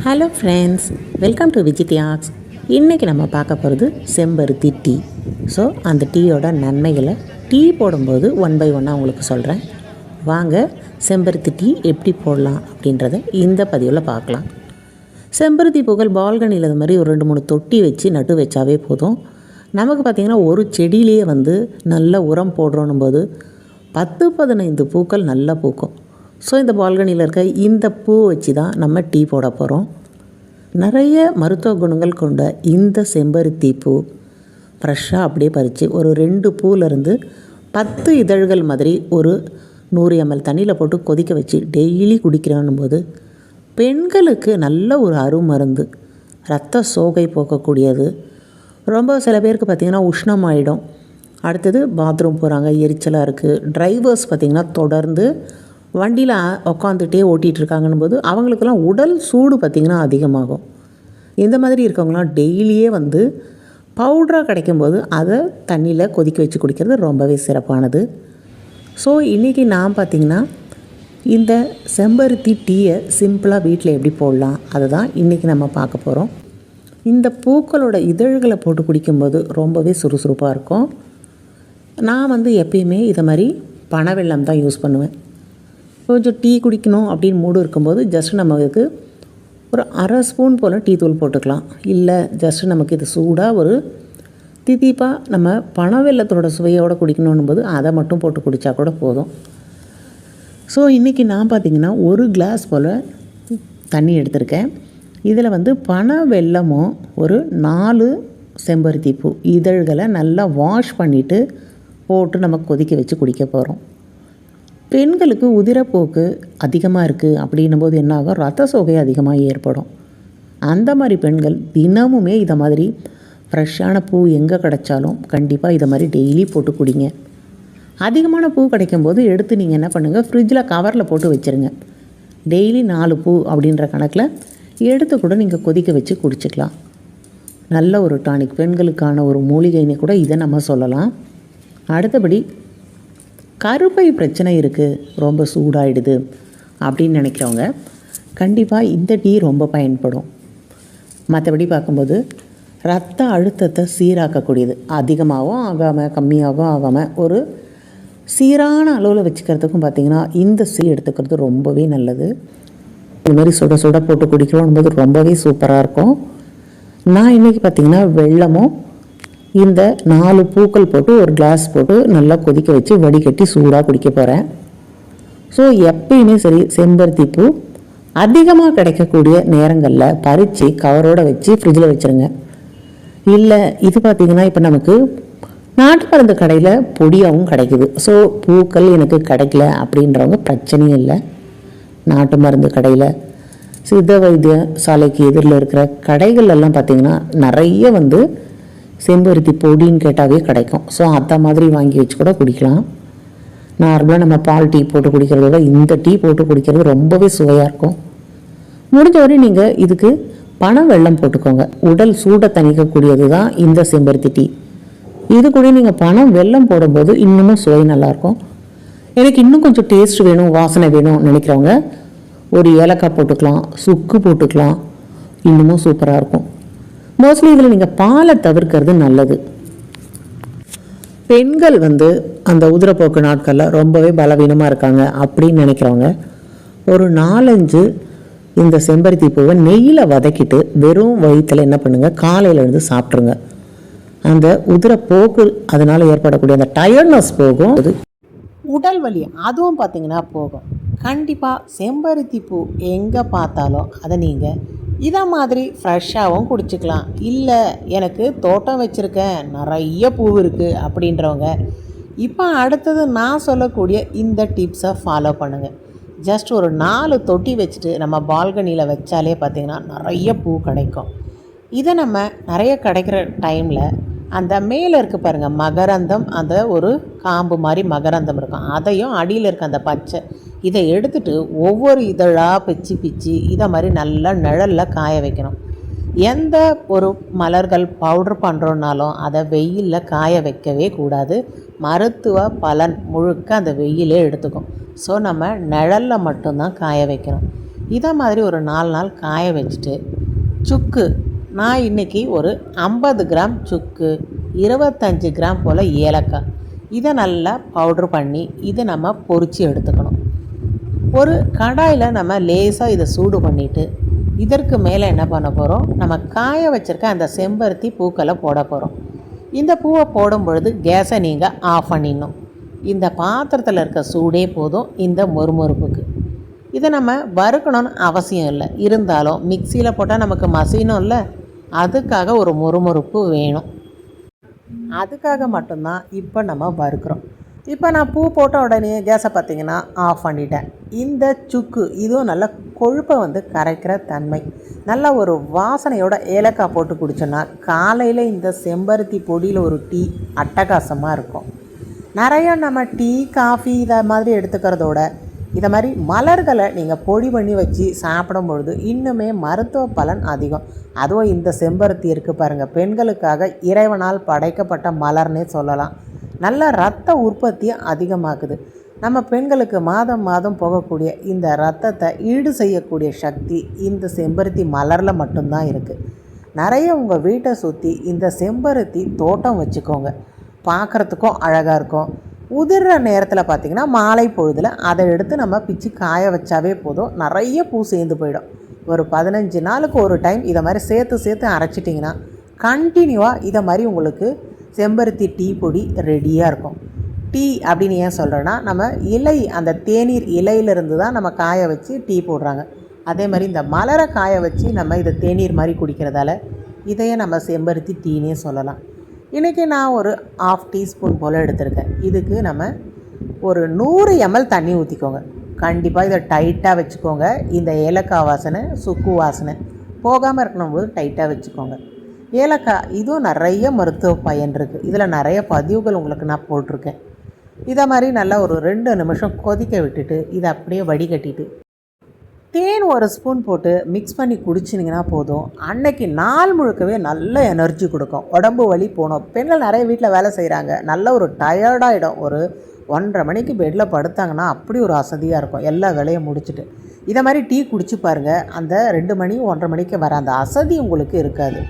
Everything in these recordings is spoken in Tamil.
Hello friends, welcome to Vijithyaks. இன்றைக்கி நம்ம பார்க்க போகிறது செம்பருத்தி டீ. ஸோ அந்த டீயோட நன்மைகளை டீ போடும்போது ஒன் பை ஒன்னாக உங்களுக்கு சொல்கிறேன். வாங்க செம்பருத்தி டீ எப்படி போடலாம் அப்படின்றத இந்த பதிவில் பார்க்கலாம். செம்பருத்தி பூக்கள் பால்கனியில் இது மாதிரி ஒரு 2-3 தொட்டி வச்சு நட்டு வச்சாவே போதும். நமக்கு பார்த்திங்கன்னா ஒரு செடியிலேயே நல்ல உரம் போடுறோன்னும் போது 10-15 பூக்கள் நல்லா பூக்கும். ஸோ இந்த பால்கனியில் இருக்க இந்த பூ வச்சு தான் நம்ம டீ போட போகிறோம். நிறைய மருத்துவ குணங்கள் கொண்ட இந்த செம்பருத்தி பூ ஃப்ரெஷ்ஷாக அப்படியே பறித்து ஒரு 2 பூவிலேருந்து 10 இதழ்கள் மாதிரி ஒரு 100 ml தண்ணியில் போட்டு கொதிக்க வச்சு டெய்லி குடிக்கிறோன்னும் போது பெண்களுக்கு நல்ல ஒரு அருமருந்து, இரத்த சோகை போக்கக்கூடியது. ரொம்ப சில பேருக்கு பார்த்திங்கன்னா உஷ்ணம் ஆகிடும். அடுத்தது பாத்ரூம் போகிறாங்க, எரிச்சலாக இருக்குது. டிரைவர்ஸ் பார்த்திங்கன்னா தொடர்ந்து வண்டியில் உட்காந்துட்டே ஓட்டிகிட்ருக்காங்கன்னும் போது அவங்களுக்கெல்லாம் உடல் சூடு பார்த்திங்கன்னா அதிகமாகும். இந்த மாதிரி இருக்கவங்களாம் டெய்லியே பவுடராக கிடைக்கும்போது அதை தண்ணியில் கொதிக்க வச்சு குடிக்கிறது ரொம்பவே சிறப்பானது. ஸோ இன்றைக்கி நான் பார்த்திங்கன்னா இந்த செம்பருத்தி டீயை சிம்பிளாக வீட்டில் எப்படி போடலாம் அதை தான் இன்றைக்கி நம்ம பார்க்க போகிறோம். இந்த பூக்களோட இதழ்களை போட்டு குடிக்கும்போது ரொம்பவே சுறுசுறுப்பாக இருக்கும். நான் எப்பயுமே இதை மாதிரி பனவெல்லம் தான் யூஸ் பண்ணுவேன். கொஞ்சம் டீ குடிக்கணும் அப்படின்னு மூடு இருக்கும்போது ஜஸ்ட்டு நமக்கு ஒரு 1/2 ஸ்பூன் போல் டீ தூள் போட்டுக்கலாம். இல்லை ஜஸ்ட்டு நமக்கு இது சூடாக ஒரு திதிப்பாக நம்ம பனவெல்லத்தோட சுவையோடு குடிக்கணும் போது அதை மட்டும் போட்டு குடித்தா கூட போதும். ஸோ இன்றைக்கி நான் பார்த்திங்கன்னா 1 கிளாஸ் போல் தண்ணி எடுத்திருக்கேன். இதில் பனவெல்லமும் ஒரு 4 செம்பருத்தி பூ இதழ்களை நல்லா வாஷ் பண்ணிவிட்டு போட்டு நம்ம கொதிக்க வச்சு குடிக்க போகிறோம். பெண்களுக்கு உதிரப்போக்கு அதிகமாக இருக்குது அப்படின்னும் போது என்ன ஆகும், ரத்த சோகை அதிகமாக ஏற்படும். அந்த மாதிரி பெண்கள் தினமுமே இதை மாதிரி ஃப்ரெஷ்ஷான பூ எங்கே கிடைச்சாலும் கண்டிப்பாக இதை மாதிரி டெய்லி போட்டு குடிங்க. அதிகமான பூ கிடைக்கும்போது எடுத்து நீங்கள் என்ன பண்ணுங்கள், ஃப்ரிட்ஜில் கவரில் போட்டு வச்சுருங்க. டெய்லி 4 பூ அப்படின்ற கணக்கில் எடுத்து கூட நீங்கள் கொதிக்க வச்சு குடிச்சிக்கலாம். நல்ல ஒரு டானிக், பெண்களுக்கான ஒரு மூலிகைன்னு கூட இதை நம்ம சொல்லலாம். அடுத்தபடி கருப்பை பிரச்சனை இருக்குது, ரொம்ப சூடாகிடுது அப்படின்னு நினைக்கிறவங்க கண்டிப்பாக இந்த டீ ரொம்ப பயன்படும். மற்றபடி பார்க்கும்போது ரத்த அழுத்தத்தை சீராக்கக்கூடியது, அதிகமாகவும் ஆகாமல் கம்மியாகவும் ஆகாமல் ஒரு சீரான அளவில் வச்சுக்கிறதுக்கும் பார்த்திங்கன்னா இந்த டீ எடுத்துக்கிறது ரொம்பவே நல்லது. இதுமாதிரி சுட சுட போட்டு குடிக்கிறோம் போது ரொம்பவே சூப்பராக இருக்கும். நான் இன்றைக்கி பார்த்திங்கன்னா வெல்லமும் இந்த 4 பூக்கள் போட்டு ஒரு கிளாஸ் போட்டு நல்லா கொதிக்க வச்சு வடிகட்டி சூடாக குடிக்க போகிறேன். ஸோ எப்பயுமே சரி, செம்பருத்தி பூ அதிகமாக கிடைக்கக்கூடிய நேரங்களில் பறித்து கவரோடு வச்சு ஃப்ரிட்ஜில் வச்சுருங்க. இல்லை இது பார்த்திங்கன்னா இப்போ நமக்கு நாட்டு மருந்து கடையில் பொடியாகவும் கிடைக்குது. ஸோ பூக்கள் எனக்கு கிடைக்கல அப்படின்றவங்க பிரச்சனையும் இல்லை. நாட்டு மருந்து கடையில் சித்த வைத்திய சாலைக்கு எதிரில் இருக்கிற கடைகளெல்லாம் பார்த்திங்கன்னா நிறைய செம்பருத்தி பொடின்னு கேட்டாவே கிடைக்கும். ஸோ அந்த மாதிரி வாங்கி வச்சு கூட குடிக்கலாம். நார்மலாக நம்ம பால் டீ போட்டு குடிக்கிறத விட இந்த டீ போட்டு குடிக்கிறது ரொம்பவே சுவையாக இருக்கும். முடிஞ்ச வரை நீங்கள் இதுக்கு பனவெல்லம் போட்டுக்கோங்க. உடல் சூடை தணிக்கக்கூடியது தான் இந்த செம்பருத்தி டீ. இது கூட நீங்கள் பனவெல்லம் போடும்போது இன்னமும் சுவை நல்லாயிருக்கும். எனக்கு இன்னும் கொஞ்சம் டேஸ்ட் வேணும், வாசனை வேணும் நினைக்கிறவங்க ஒரு ஏலக்காய் போட்டுக்கலாம், சுக்கு போட்டுக்கலாம், இன்னமும் சூப்பராக இருக்கும். மோஸ்ட்லி இதில் நீங்கள் பாலை தவிர்க்கிறது நல்லது. பெண்கள் அந்த உதிரப்போக்கு நாட்களில் ரொம்பவே பலவீனமாக இருக்காங்க அப்படின்னு நினைக்கிறவங்க ஒரு 4-5 இந்த செம்பருத்தி பூவை நெய்யில் வதக்கிட்டு வெறும் வயிற்றில் என்ன பண்ணுங்கள், காலையில் இருந்து சாப்பிட்ருங்க. அந்த உதிரப்போக்கு அதனால் ஏற்படக்கூடிய அந்த டயர்ட்னஸ் போகும், உடல் வலி அதுவும் பார்த்திங்கன்னா போகும். கண்டிப்பாக செம்பருத்தி பூ எங்கே பார்த்தாலும் அதை நீங்கள் இதை மாதிரி ஃப்ரெஷ்ஷாகவும் குடிச்சிக்கலாம். இல்லை எனக்கு தோட்டம் வச்சுருக்கேன், நிறைய பூ இருக்குது அப்படின்றவங்க இப்போ அடுத்தது நான் சொல்லக்கூடிய இந்த டிப்ஸை ஃபாலோ பண்ணுங்கள். ஜஸ்ட் ஒரு 4 தொட்டி வச்சுட்டு நம்ம பால்கனியில் வச்சாலே பார்த்திங்கன்னா நிறைய பூ கிடைக்கும். இதை நம்ம நிறைய கிடைக்கிற டைமில் அந்த மேலே இருக்க பாருங்கள் மகரந்தம், அந்த ஒரு காம்பு மாதிரி மகரந்தம் இருக்கும், அதையும் அடியில் இருக்க அந்த பச்சை இதை எடுத்துகிட்டு ஒவ்வொரு இதழாக பிச்சு இதை மாதிரி நல்லா நிழலில் காய வைக்கணும். எந்த ஒரு மலர்கள் பவுட்ரு பண்ணுறோன்னாலும் அதை வெயிலில் காய வைக்கவே கூடாது. மருத்துவ பலன் முழுக்க அந்த வெயிலே எடுத்துக்கும். ஸோ நம்ம நிழலில் மட்டும்தான் காய வைக்கணும். இதை மாதிரி ஒரு 4 நாள் காய வச்சுட்டு சுக்கு, நான் இன்றைக்கி ஒரு 50 கிராம் சுக்கு, 25 கிராம் போல் ஏலக்காய், இதை நல்லா பவுட்ரு பண்ணி இதை நம்ம பொரித்து எடுத்துக்கணும். ஒரு கடாயில் நம்ம லேசாக இதை சூடு பண்ணிவிட்டு இதற்கு மேலே என்ன பண்ண போகிறோம், நம்ம காய வச்சுருக்க அந்த செம்பருத்தி பூக்களை போட போகிறோம். இந்த பூவை போடும் பொழுது கேஸை நீங்கள் ஆஃப் பண்ணிடணும். இந்த பாத்திரத்தில் இருக்க சூடே போதும் இந்த மொறுமொறுப்புக்கு. இதை நம்ம வறுக்கணும்னு அவசியம் இல்லை, இருந்தாலும் மிக்சியில் போட்டால் நமக்கு மசியணும் இல்லை, அதுக்காக ஒரு மொறுமொறுப்பு வேணும். அதுக்காக மட்டும்தான் இப்போ நம்ம வறுக்கிறோம். இப்போ நான் பூ போட்ட உடனே கேஸை பார்த்திங்கன்னா ஆஃப் பண்ணிட்டேன். இந்த சுக்கு இதுவும் நல்ல கொழுப்பை கரைக்கிற தன்மை, நல்ல ஒரு வாசனையோட ஏலக்காய் போட்டு குடித்தோன்னா காலையில் இந்த செம்பருத்தி பொடியில் ஒரு டீ அட்டகாசமாக இருக்கும். நிறையா நம்ம டீ காஃபி இதை மாதிரி எடுத்துக்கிறதோட இதை மாதிரி மலர்களை நீங்கள் பொடி பண்ணி வச்சு சாப்பிடும்பொழுது இன்னுமே மருத்துவ பலன் அதிகம். அதுவும் இந்த செம்பருத்தி இருக்குது பாருங்கள், பெண்களுக்காக இறைவனால் படைக்கப்பட்ட மலர்னே சொல்லலாம். நல்ல இரத்த உற்பத்தி அதிகமாக்குது. நம்ம பெண்களுக்கு மாதம் மாதம் போகக்கூடிய இந்த இரத்தத்தை ஈடு செய்யக்கூடிய சக்தி இந்த செம்பருத்தி மலரில் மட்டும்தான் இருக்குது. நிறைய உங்கள் வீட்டை சுற்றி இந்த செம்பருத்தி தோட்டம் வச்சுக்கோங்க, பார்க்குறதுக்கும் அழகாக இருக்கும். உதிர்ற நேரத்தில் பார்த்திங்கன்னா மாலை பொழுதில் அதை எடுத்து நம்ம பிச்சு காய வச்சாவே போதும், நிறைய பூ சேர்ந்து போயிடும். ஒரு 15 நாளுக்கு ஒரு டைம் இதை மாதிரி சேர்த்து அரைச்சிட்டிங்கன்னா கண்டினியூவாக இதை மாதிரி உங்களுக்கு செம்பருத்தி டீ பொடி ரெடியாக இருக்கும். டீ அப்படின்னு ஏன் சொல்கிறேன்னா, நம்ம இலை, அந்த தேநீர் இலையிலிருந்து தான் நம்ம காய வச்சு டீ போடுறாங்க. அதே மாதிரி இந்த மலரை காய வச்சு நம்ம இதை தேநீர் மாதிரி குடிக்கிறதால இதையே நம்ம செம்பருத்தி டீனே சொல்லலாம். இன்றைக்கி நான் ஒரு 1/2 டீஸ்பூன் போல் எடுத்திருக்கேன். இதுக்கு நம்ம ஒரு 100 ml தண்ணி ஊற்றிக்கோங்க. கண்டிப்பாக இதை டைட்டாக வச்சுக்கோங்க. இந்த ஏலக்காய் வாசனை, சுக்கு வாசனை போகாமல் இருக்கணும்போது டைட்டாக வச்சுக்கோங்க. ஏலக்காய் இதுவும் நிறைய மருத்துவ பயன் இருக்குது. இதில் நிறைய பதிவுகள் உங்களுக்கு நான் போட்டிருக்கேன். இதை மாதிரி நல்லா ஒரு 2 நிமிஷம் கொதிக்க விட்டுட்டு இதை அப்படியே வடிகட்டிட்டு தேன் 1 ஸ்பூன் போட்டு மிக்ஸ் பண்ணி குடிச்சிங்கன்னா போதும். அன்னைக்கு நாள் முழுக்கவே நல்ல எனர்ஜி கொடுக்கும். உடம்பு வலி போகணும். பெண்கள் நிறைய வீட்டில் வேலை செய்கிறாங்க, நல்ல ஒரு டயர்டாகிடும். ஒரு 1:30 மணிக்கு பெட்டில் படுத்தாங்கன்னா அப்படி ஒரு அசதியாக இருக்கும் எல்லா வேலையும் முடிச்சுட்டு. இதை மாதிரி டீ குடிச்சு பாருங்கள், அந்த 2 மணி 1:30 மணிக்கு வர அந்த அசதி உங்களுக்கு இருக்காது.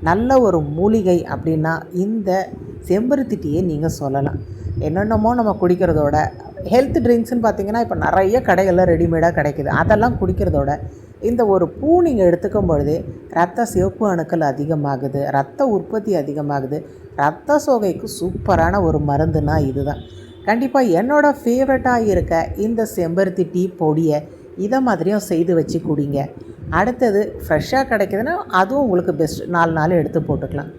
நல்ல ஒரு மூலிகை அப்படின்னா இந்த செம்பருத்தி டீயை நீங்கள் சொல்லலாம். என்னென்னமோ நம்ம குடிக்கிறதோட ஹெல்த் ட்ரிங்க்ஸ்னு பார்த்திங்கன்னா இப்போ நிறைய கடைகளில் ரெடிமேடாக கிடைக்கிது. அதெல்லாம் குடிக்கிறதோட இந்த ஒரு பூ நீங்கள் எடுத்துக்கும் பொழுதே இரத்த சிவப்பு அணுக்கள் அதிகமாகுது, இரத்த உற்பத்தி அதிகமாகுது. இரத்த சோகைக்கு சூப்பரான ஒரு மருந்துனா இதுதான். கண்டிப்பாக என்னோடய ஃபேவரட்டாக இருக்க இந்த செம்பருத்தி டீ பொடியை இதை மாதிரியும் செய்து வச்சு குடிங்க. அடுத்தது ஃப்ரெஷ்ஷாக கிடைக்கிதுன்னா அதுவும் உங்களுக்கு பெஸ்ட், 4 நாள் எடுத்து போட்டுக்கலாம்.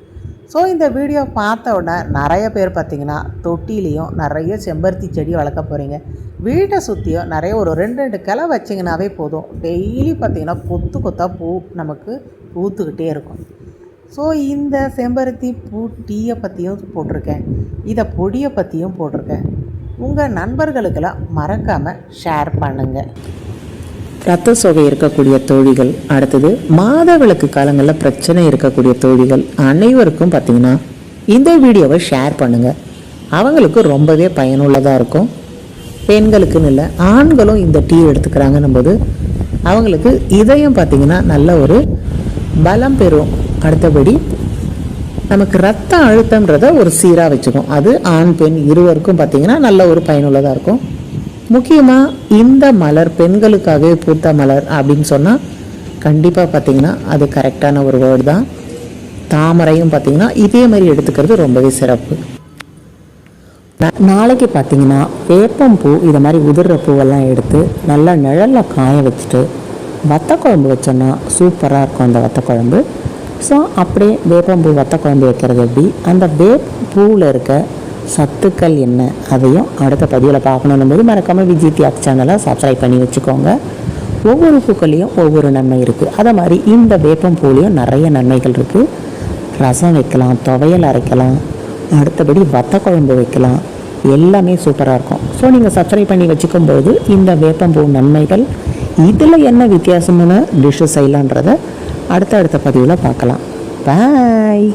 ஸோ இந்த வீடியோ பார்த்த உடனே நிறைய பேர் பார்த்திங்கன்னா தொட்டிலையும் நிறைய செம்பருத்தி செடி வளர்க்க போகிறீங்க. வீட்டை சுற்றியும் நிறைய ஒரு 2 கிளை வச்சிங்கனாவே போதும். டெய்லி பார்த்திங்கன்னா கொத்து கொத்தாக பூ நமக்கு பூத்துக்கிட்டே இருக்கும். ஸோ இந்த செம்பருத்தி பூ டீயை பற்றியும் போட்டிருக்கேன், இதை பொடியை பற்றியும் போட்டிருக்கேன். உங்கள் நண்பர்களுக்கெல்லாம் மறக்காமல் ஷேர் பண்ணுங்கள். இரத்த சோகை இருக்கக்கூடிய தோழிகள், அடுத்தது மாதவிலக்கு காலங்களில் பிரச்சனை இருக்கக்கூடிய தோழிகள் அனைவருக்கும் பார்த்திங்கன்னா இந்த வீடியோவை ஷேர் பண்ணுங்கள். அவங்களுக்கு ரொம்பவே பயனுள்ளதாக இருக்கும். பெண்களுக்குன்னு இல்லை, ஆண்களும் இந்த டீ எடுத்துக்கிறாங்கன்னும் போது அவங்களுக்கு இதயம் பார்த்திங்கன்னா நல்ல ஒரு பலம் பெறும். அடுத்தபடி நமக்கு ரத்த அழுத்தம்ன்றதை ஒரு சீராக வச்சுக்கும். அது ஆண் பெண் இருவருக்கும் பார்த்திங்கன்னா நல்ல ஒரு பயனுள்ளதாக இருக்கும். முக்கியமாக இந்த மலர் பெண்களுக்காகவே பூத்த மலர் அப்படின்னு சொன்னால் கண்டிப்பாக பார்த்திங்கன்னா அது கரெக்டான ஒரு வேர்டு தான். தாமரையும் பார்த்திங்கன்னா இதே மாதிரி எடுத்துக்கிறது ரொம்பவே சிறப்பு. நாளைக்கு பார்த்திங்கன்னா வேப்பம்பூ இதை மாதிரி உதிர்ற பூவெல்லாம் எடுத்து நல்லா நிழலில் காய வச்சுட்டு வத்த குழம்பு வச்சோன்னா சூப்பராக இருக்கும் அந்த வத்த குழம்பு. ஸோ அப்படியே வேப்பம்பூ வத்த குழம்பு வைக்கிறது எப்படி, அந்த வேப்பம்பூவில் இருக்க சத்துக்கள் என்ன, அதையும் அடுத்த பதிவில் பார்க்கணும் போது மறக்காமல் விஜிடிஆக்ஸ் சேனலை சப்ஸ்கிரைப் பண்ணி வச்சுக்கோங்க. ஒவ்வொரு பூக்கள்லேயும் ஒவ்வொரு நன்மை இருக்குது. அதை மாதிரி இந்த வேப்பம்பூலேயும் நிறைய நன்மைகள் இருக்குது. ரசம் வைக்கலாம், துவையல் அரைக்கலாம், அடுத்தபடி வத்த குழம்பு வைக்கலாம், எல்லாமே சூப்பராக இருக்கும். ஸோ நீங்கள் சப்ஸ்கிரைப் பண்ணி வச்சுக்கும்போது இந்த வேப்பம்பூ நன்மைகள், இதில் என்ன வித்தியாசமான டிஷ்ஷு செய்யலான்றதை அடுத்த பதிவில் பார்க்கலாம். பாய்.